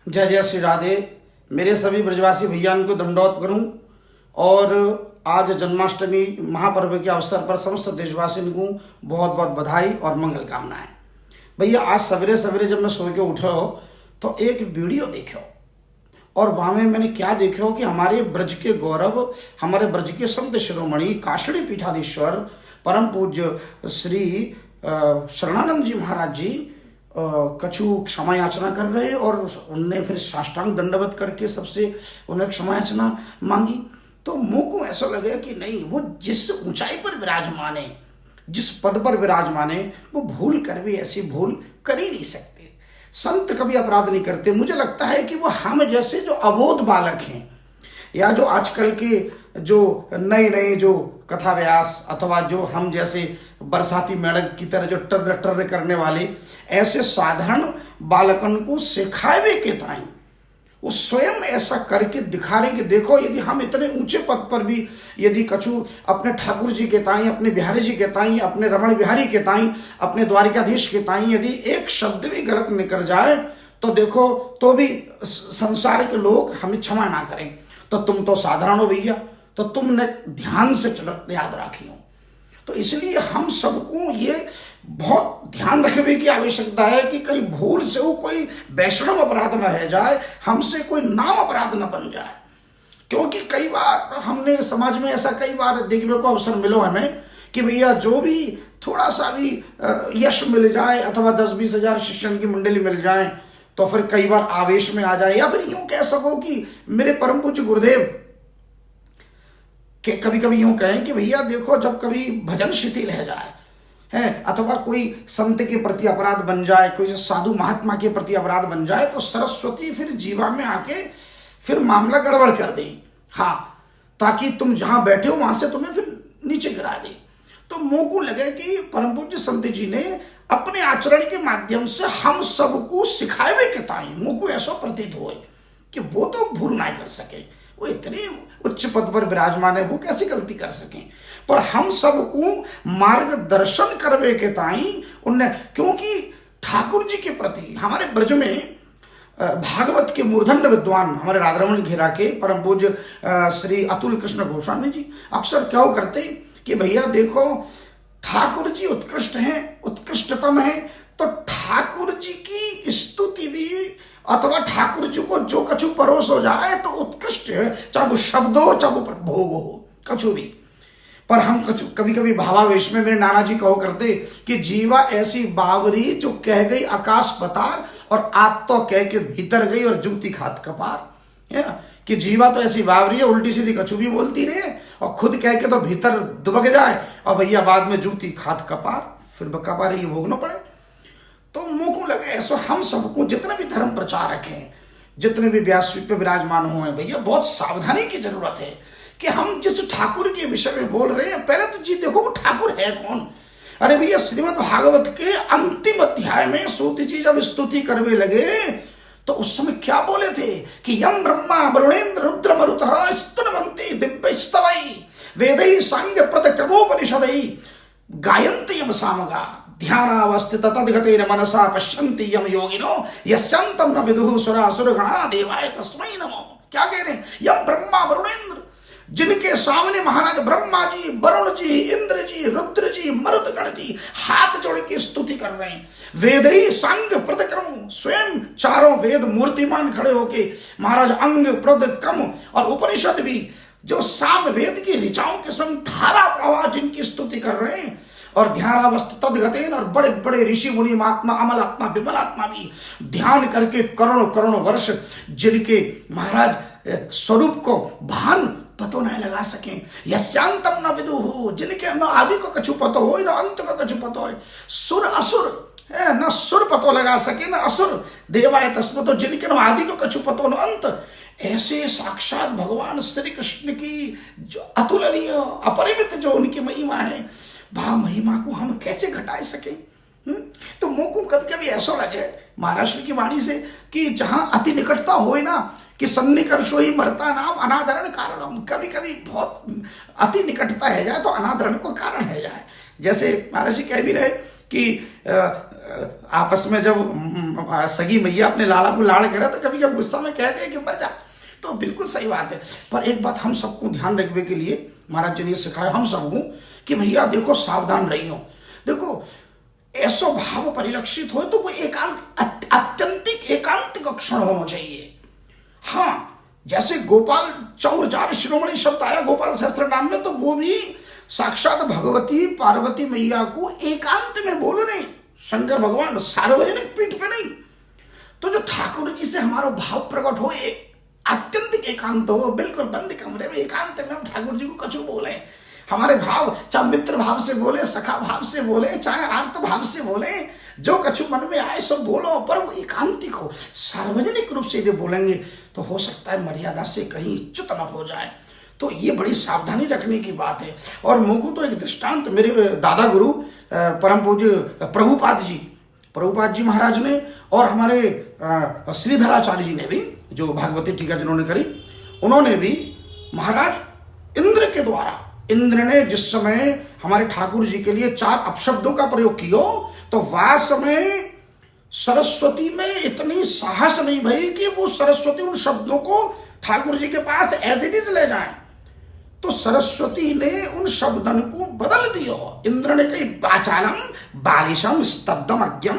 जय जय श्री राधे। मेरे सभी ब्रजवासी भैयान को दंडवत करूं और आज जन्माष्टमी महापर्व के अवसर पर समस्त देशवासियों को बहुत बहुत बधाई और मंगल कामनाएं। भैया आज सवेरे सवेरे जब मैं सो के उठा तो एक वीडियो देखो और वहां में मैंने क्या देखा कि हमारे ब्रज के गौरव, हमारे ब्रज के संत शिरोमणि काष्णी पीठाधीश्वर परम पूज्य श्री शरणानंद जी महाराज जी कछु क्षमा याचना कर रहे और उनने फिर साष्टांग दंडवत करके सबसे उन्हें क्षमा याचना मांगी। तो मुंह को ऐसा लगे कि नहीं, वो जिस ऊंचाई पर विराजमान है, जिस पद पर विराजमान है, वो भूल कर भी ऐसी भूल कर ही नहीं सकते। संत कभी अपराध नहीं करते। मुझे लगता है कि वो हम जैसे जो अबोध बालक हैं या जो आजकल के जो नए नए जो कथा व्यास अथवा जो हम जैसे बरसाती मेढक की तरह जो टर्र टर्र करने वाले ऐसे साधारण बालकन को सिखावे के ताई वो स्वयं ऐसा करके दिखा रहे कि देखो, यदि हम इतने ऊंचे पद पर भी यदि कछु अपने ठाकुर जी के ताई, अपने बिहारी जी के ताई, अपने रमण बिहारी के ताई, अपने द्वारिकाधीश के ताई यदि एक शब्द भी गलत निकल जाए तो देखो तो भी संसार के लोग हमें क्षमा ना करें। तो तुम तो साधारण हो भैया, तो तुमने ध्यान से याद रखी हो। तो इसलिए हम सबको ये बहुत ध्यान रखने की आवश्यकता है कि कहीं भूल से वो कोई वैष्णव अपराध न रह जाए, हमसे कोई नाम अपराध न बन जाए। क्योंकि कई बार हमने समाज में ऐसा कई बार देखने को अवसर मिलो हमें कि भैया जो भी थोड़ा सा भी यश मिल जाए अथवा 10-20 हजार शिष्यन की मंडली मिल जाए तो फिर कई बार आवेश में आ जाए, या फिर यूं कह सको कि मेरे परम पूज्य गुरुदेव के कभी कभी यूं कहें कि भैया देखो, जब कभी भजन शिथिल रह जाए है अथवा कोई संत के प्रति अपराध बन जाए, कोई साधु महात्मा के प्रति अपराध बन जाए तो सरस्वती फिर जीवा में आके फिर मामला गड़बड़ कर दे। हाँ, ताकि तुम जहां बैठे हो वहां से तुम्हें फिर नीचे गिरा दे। तो मुंह को लगे कि परम पूज्य संत जी ने अपने आचरण के माध्यम से हम सबको सिखावे के ताई मुंह को ऐसा प्रतीत हो कि वो तो भूल ना कर सके, वो इतने उच्च पद पर विराजमान है, वो कैसी गलती कर सके। पर हम सबको मार्गदर्शन करवे के ताई उनने, क्योंकि ठाकुर जी के प्रति हमारे ब्रज में भागवत के मूर्धन्य विद्वान हमारे राधारमण घेरा के परम पूज्य श्री अतुल कृष्ण गोस्वामी जी अक्सर क्या करते कि भैया देखो, ठाकुर जी उत्कृष्ट हैं, उत्कृष्टतम हैं, तो ठाकुर जी की स्तुति भी अथवा ठाकुर जी को जो कछु परोस हो जाए तो उत्कृष्ट है, चाहे वो शब्द हो चाहे वो भोग हो, कछु भी। पर हम कभी कभी भावावेश में मेरे नाना जी कहो करते कि जीवा ऐसी बावरी जो कह गई आकाश पतार और आप तो कह के भीतर गई और जूती खात कपार। है कि जीवा तो ऐसी बावरी है, उल्टी सीधी कछु भी बोलती रहे और खुद कह के तो भीतर दुबक जाए और भैया बाद में जूती खात कपार, फिर कपार ये भोगना पड़े। तो मुंह को लगे ऐसा हम सबको जितने भी धर्म प्रचारक हैं, जितने भी व्यासपीठ पे विराजमान हुए भैया, बहुत सावधानी की जरूरत है कि हम जिस ठाकुर के विषय में बोल रहे हैं, पहले तो जी देखो वो ठाकुर है कौन। अरे भैया, श्रीमद् भागवत के अंतिम अध्याय में सूत जी जब स्तुति करने लगे तो उस समय क्या बोले थे कि यम ब्रह्मा वरुणेन्द्र रुद्र मरुतः स्तुनवन्ति दिव्य स्तवै वेदै सांग प्रतक्रमोपनिषदै गायन्ति यम सामगा ध्यानावस्थित तद्गतेन मनसा पश्यन्ति यम योगिनो यस्यांतं न विदुः सुरासुरगणा देवाय तस्मै नमो। क्या कह रहे हैं? यम ब्रह्मा वरुणेन्द्र, जिनके सामने महाराज ब्रह्मा जी, वरुण जी, इंद्र जी, रुद्र जी, मरुदगण जी हाथ जोड़ के स्तुति कर रहे हैं। वेदै सांग प्रदक्रम, स्वयं चारों वेद मूर्तिमान खड़े होके महाराज अंग प्रदक्रम और उपनिषद भी जो साम वेद की ऋचाओं के संग धारा प्रवाह जिनकी स्तुति कर रहे हैं, और ध्यानावस्थित तद्गतेन, और बड़े बड़े ऋषि मुनि महात्मा अमल आत्मा विमल आत्मा भी ध्यान करके करोड़ों करोड़ों वर्ष जिनके महाराज स्वरूप को भान पतो नहीं लगा सके, यस्यांतम न विदुः, जिनके न आदि को कछु पतो हो न अंत को कछु पतो हो, सुर असुर न सुर पतो लगा सके न असुर देवाय तस्मै, तो जिनके न आदि को कछु पतो न अंत, ऐसे साक्षात भगवान श्री कृष्ण की जो अतुलनीय अपरिमित जो उनकी महिमा है, वह महिमा को हम कैसे घटा सके। तो मुंह को कभी कभी ऐसा लगे महाराष्ट्र की वाणी से कि जहां अति निकटता होए ना कि सन्निकर्षो ही मरता नाम अनादरण कारण, कभी कभी बहुत अति निकटता है जाए तो अनादरण को कारण है जाए। जैसे महाराज जी कह भी रहे कि आपस में जब सगी मैया अपने लाला को लाड़ करे तो कभी कभी गुस्सा में कहते हैं कि मर जा, तो बिल्कुल सही बात है। पर एक बात हम सबको ध्यान रखने के लिए महाराज जी ने सिखाया हम सबको कि भैया देखो सावधान रहियो। देखो ऐसो भाव परिलक्षित हो तो वो एकांत आत्यंतिक एकांतिक क्षण होना चाहिए। हाँ, जैसे गोपाल चौरजार शिरोमणि शब्द आया गोपाल सहस्त्र नाम में, तो वो भी साक्षात भगवती पार्वती मैया को एकांत में बोल रहे शंकर भगवान, सार्वजनिक पीठ पे नहीं। तो जो ठाकुर जी से हमारा भाव प्रकट हो, आत्यंतिक एकांत हो, बिल्कुल बंद कमरे में एकांत में हम ठाकुर जी को कछु बोले, हमारे भाव चाहे मित्र भाव से बोले, सखा भाव से बोले, चाहे आर्त भाव से बोले, जो कछु मन में आए सब बोलो, पर वो एकांतिक हो। सार्वजनिक रूप से यदि बोलेंगे तो हो सकता है मर्यादा से कहीं च्युत न हो जाए। तो ये बड़ी सावधानी रखने की बात है। और मुझको तो एक दृष्टांत मेरे दादा गुरु परम पूज्य प्रभुपाद जी महाराज ने और हमारे श्रीधराचार्य जी ने भी, जो भागवती टीका जिन्होंने करी, उन्होंने भी महाराज इंद्र के द्वारा, इंद्र ने जिस समय हमारे ठाकुर जी के लिए 4 अपशब्दों का प्रयोग किया, तो वह समय सरस्वती में इतनी साहस नहीं भई कि वो सरस्वती उन शब्दों को ठाकुर जी के पास एज इट इज ले जाए। तो सरस्वती ने उन शब्दन को बदल दिया। इंद्र ने कही वाचालम बालिशम स्तब्धम अज्ञम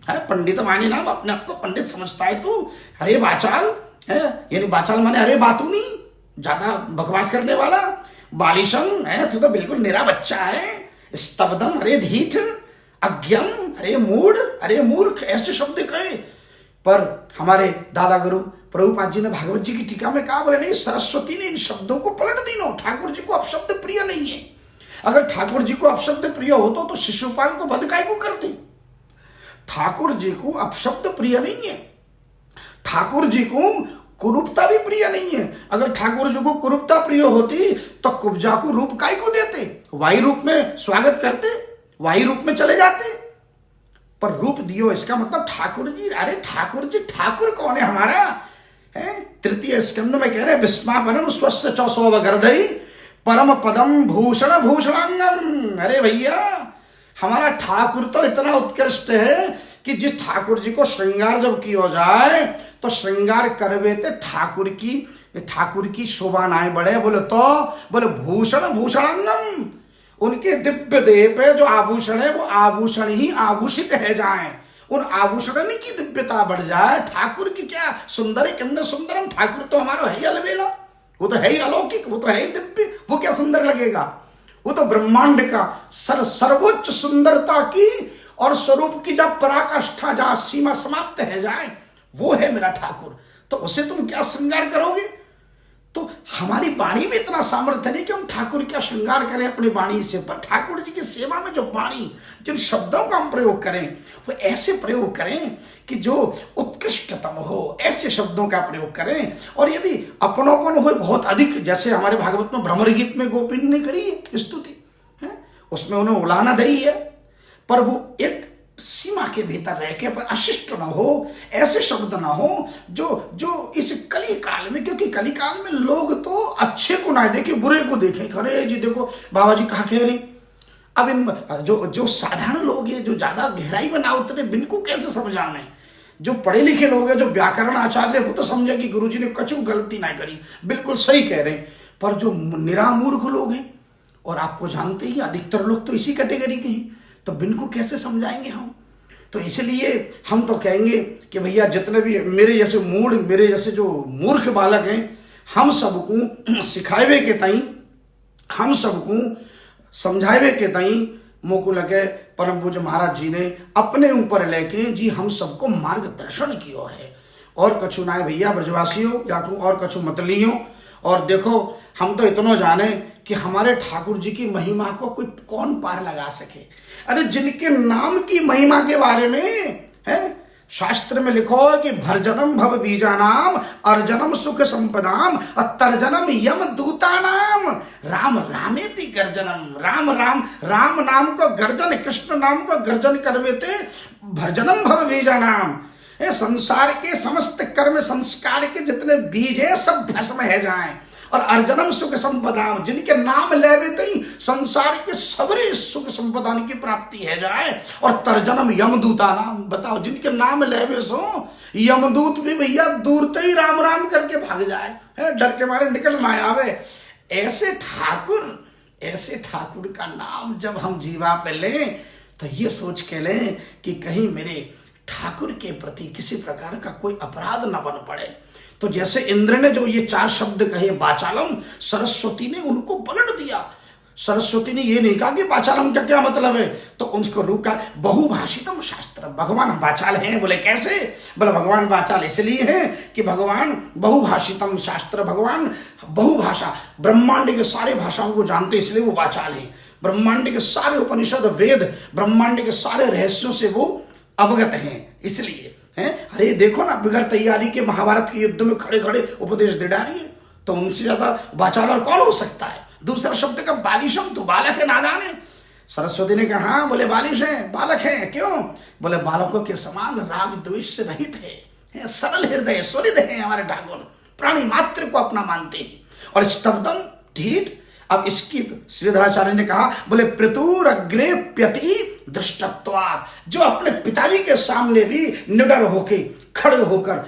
है। पंडित माने नाम, अपने आप को पंडित समझता है तू, अरे वाचाल है, यानी वाचाल माने अरे बातूनी, ज्यादा बकवास करने वाला। बालिशम है, तू तो बिल्कुल निरा बच्चा है। स्तब्धम, अरे ढीठ। अज्ञम, अरे मूढ़, अरे मूर्ख, ऐसे शब्द कहे। पर हमारे दादा गुरु प्रभुपाद जी ने भागवत जी की टीका में कहा, बोले नहीं, सरस्वती ने इन शब्दों को पलट दी नो। ठाकुर जी को अपशब्द प्रिय नहीं है। अगर ठाकुर जी को अपशब्द प्रिय होता तो शिशुपाल को वध काय को करते। ठाकुर जी को अपशब्द प्रिय नहीं है। ठाकुर जी को कुरूपता भी प्रिय नहीं है। अगर ठाकुर जी को कुरूपता प्रिय होती तो कुब्जा को रूप काय को देते, वायु रूप में स्वागत करते, वायु रूप में चले जाते। पर रूप दियो, इसका मतलब ठाकुर जी, अरे ठाकुर जी, ठाकुर कौन है हमारा है? तृतीय स्कंद में कह रहे विस्मापनम स्वस्थ चौसौव गर्दई परम पदम भूषण भूषणांगम। अरे भैया, हमारा ठाकुर तो इतना उत्कृष्ट है कि जिस ठाकुर जी को श्रृंगार जब किया जाए तो श्रृंगार करवे थे ठाकुर की शोभा नाए बढ़े। बोले भूषण भूषणांगम, उनके दिव्य देह पे जो आभूषण है वो आभूषण ही आभूषित है जाए, उन आभूषण की दिव्यता बढ़ जाए। ठाकुर की क्या सुंदर है, किन्ने सुंदरम। ठाकुर तो हमारा है ही अलबेला, वो तो है ही अलौकिक, वो तो है ही दिव्य, वो क्या सुंदर लगेगा। वो तो ब्रह्मांड का सर्वोच्च सुंदरता की और स्वरूप की जब पराकाष्ठा, जहां सीमा समाप्त है जाए, वो है मेरा ठाकुर। तो उसे तुम क्या श्रृंगार करोगे। तो हमारी वाणी में इतना सामर्थ्य नहीं कि हम ठाकुर का श्रृंगार करें अपनी वाणी से। पर ठाकुर जी की सेवा में जो वाणी, जिन शब्दों का हम प्रयोग करें, वो ऐसे प्रयोग करें कि जो उत्कृष्टतम हो, ऐसे शब्दों का प्रयोग करें। और यदि अपनोपन हो बहुत अधिक, जैसे हमारे भागवत में भ्रमर गीत में गोपिन ने करी स्तुति है, उसमें उन्हें उलाना दई है, पर वो एक सीमा के भीतर रह के, पर अशिष्ट ना हो, ऐसे शब्द ना हो जो इस कली काल में, क्योंकि कली काल में लोग तो अच्छे को ना देखे, बुरे को देखे। अरे जी देखो बाबा जी कहा कह रहे। अब इन जो साधारण लोग हैं, जो ज्यादा गहराई में ना उतरे, इनको कैसे समझाने। जो पढ़े लिखे लोग हैं, जो व्याकरण आचार्य, वो तो समझे कि गुरु जी ने कछु गलती ना करी, बिल्कुल सही कह रहे हैं। पर जो निरामूर्ख लोग हैं, और आपको जानते ही अधिकतर लोग तो इसी कैटेगरी के हैं, तो इनको कैसे समझाएंगे हम। तो इसलिए हम तो कहेंगे कि भैया जितने भी मेरे जैसे मूड, मेरे जैसे जो मूर्ख बालक हैं, हम सबको सिखावे के ताई, हम सबको समझावे के ताई मोको लगे परम पूज्य महाराज जी ने अपने ऊपर लेके जी हम सबको मार्गदर्शन किया है। और कछु ना है भैया ब्रजवासियों, या तो और कछु मत लियो। और देखो हम तो इतना जाने कि हमारे ठाकुर जी की महिमा को कोई कौन पार लगा सके। अरे जिनके नाम की महिमा के बारे में है शास्त्र में लिखो कि भरजनम भव बीजानाम अर्जनम सुख संपदाम तर्जनम यम दूतानाम राम रामेति गर्जनम। राम राम राम नाम को गर्जन, कृष्ण नाम को गर्जन करवेते भरजनम भव बीजानाम। संसार के समस्त कर्म संस्कार के जितने बीज हैं सब भस्म है जाएं। और अर्जनम सुख संपदा, जिनके नाम लेवे तई संसार के सबरे सुख संपदा की प्राप्ति है जाए। और तर्जनम यमदूता नाम, बताओ जिनके नाम लेवे सो यमदूत भी भैया दूर ही राम राम करके भाग जाए, है डर के मारे निकल ना आवे। ऐसे ठाकुर का नाम जब हम जीवा पे लें तो ये सोच के लें कि कहीं मेरे ठाकुर के प्रति किसी प्रकार का कोई अपराध न बन पड़े। तो जैसे इंद्र ने जो ये 4 शब्द कहे बाचालम, सरस्वती ने उनको पलट दिया। सरस्वती ने ये नहीं कहा कि बाचालम का क्या मतलब है, तो उनको रोका। बहुभाषितम शास्त्र, भगवान बाचाल हैं। बोले कैसे? बोले भगवान बाचाल इसलिए हैं कि भगवान बहुभाषितम शास्त्र, भगवान बहुभाषा, ब्रह्मांड के सारे भाषाओं को जानते, इसलिए वो बाचाल हैं। ब्रह्मांड के सारे उपनिषद वेद, ब्रह्मांड के सारे रहस्यों से वो अवगत हैं, इसलिए हैं। अरे देखो ना, बिगड़ तैयारी के महाभारत के युद्ध में खड़े खड़े उपदेश दे डाली है, तो उनसे ज्यादा बाचाल और कौन हो सकता है। दूसरा शब्द का बालिशम, तो बालक है, नादान है। सरस्वती ने कहा हाँ, बोले बालिश है, बालक है। क्यों? बोले बालकों के समान राग द्वेष से रहित है, सरल हृदय स्वरित है हमारे ठाकुर, प्राणी मात्र को अपना मानते हैं। और स्तब्धम ढीठ, अब इसकी श्रीधराचार्य ने कहा, बोले प्रतुर अग्रे प्यति दृष्टत्वात्, जो अपने पिताजी के सामने भी निडर होके खड़े होकर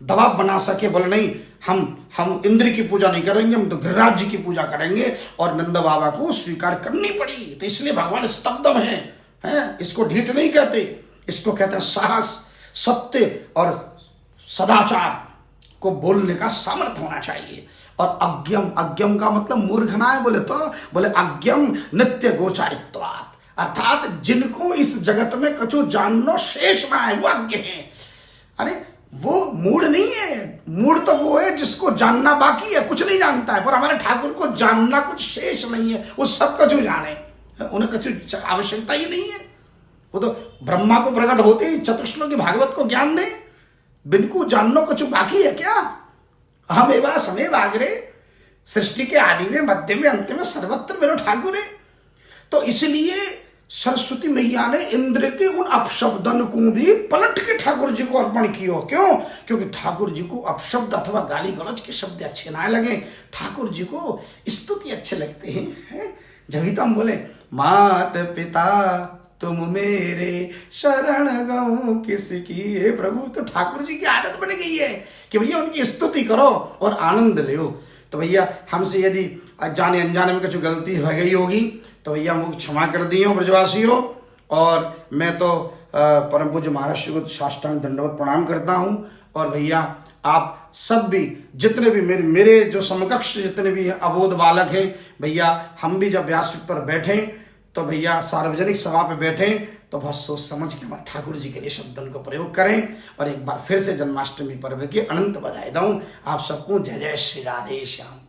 दबाव बना सके। बोले नहीं, हम इंद्र की पूजा नहीं करेंगे, हम तो गिरिराज जी की पूजा करेंगे। और नंद बाबा को स्वीकार करनी पड़ी, तो इसलिए भगवान स्तब्धम है। इसको ढीठ नहीं कहते, इसको कहते हैं साहस, सत्य और सदाचार को बोलने का सामर्थ्य होना चाहिए। और अज्ञम का मतलब मूर्ख ना है, बोले अज्ञम नित्य गोचारित्वात्, अर्थात जिनको इस जगत में कछु जाननो शेष ना है, वो अज्ञ है। अरे वो मूड नहीं है, मूड तो वो है जिसको जानना बाकी है, कुछ नहीं जानता है। पर हमारे ठाकुर को जानना कुछ शेष नहीं है, वो सब कछु जाने, उन्हें कछु आवश्यकता ही नहीं है। वो तो ब्रह्मा को प्रकट होते ही चतुश्लोकी भागवत को ज्ञान दे, बिनको जाननो कछु बाकी है क्या? हम एवं समय बागरे, सृष्टि के आदि में, मध्य में, अंत में सर्वत्र मेरा ठाकुर है। तो इसलिए सरस्वती मैया ने इंद्र के उन अपशब्दन को भी पलट के ठाकुर जी को अर्पण किया। क्यों? क्योंकि ठाकुर जी को अपशब्द अथवा गाली गलौज के शब्द अच्छे ना लगे, ठाकुर जी को स्तुति अच्छे लगते हैं। जब तो हम बोले मात पिता तुम मेरे शरण गौ किसकी, हे प्रभु, तो ठाकुर जी की आदत बन गई है कि भैया उनकी स्तुति करो और आनंद लो। तो भैया हमसे यदि जाने अनजाने में कुछ गलती हो गई होगी तो भैया मुझे क्षमा कर दियो ब्रजवासियों। और मैं तो परम पूज्य महाराज श्री को साष्टांग दंडवत प्रणाम करता हूँ। और भैया आप सब भी, जितने भी मेरे जो समकक्ष जितने भी अबोध बालक हैं, भैया हम भी जब व्यासपीठ पर बैठें तो भैया सार्वजनिक सभा पे बैठें तो बहुत सोच समझ के हमारे ठाकुर जी के लिए शब्दों को प्रयोग करें। और एक बार फिर से जन्माष्टमी पर्व की अनंत बधाई दूं आप सबको। जय जय श्री राधे श्याम।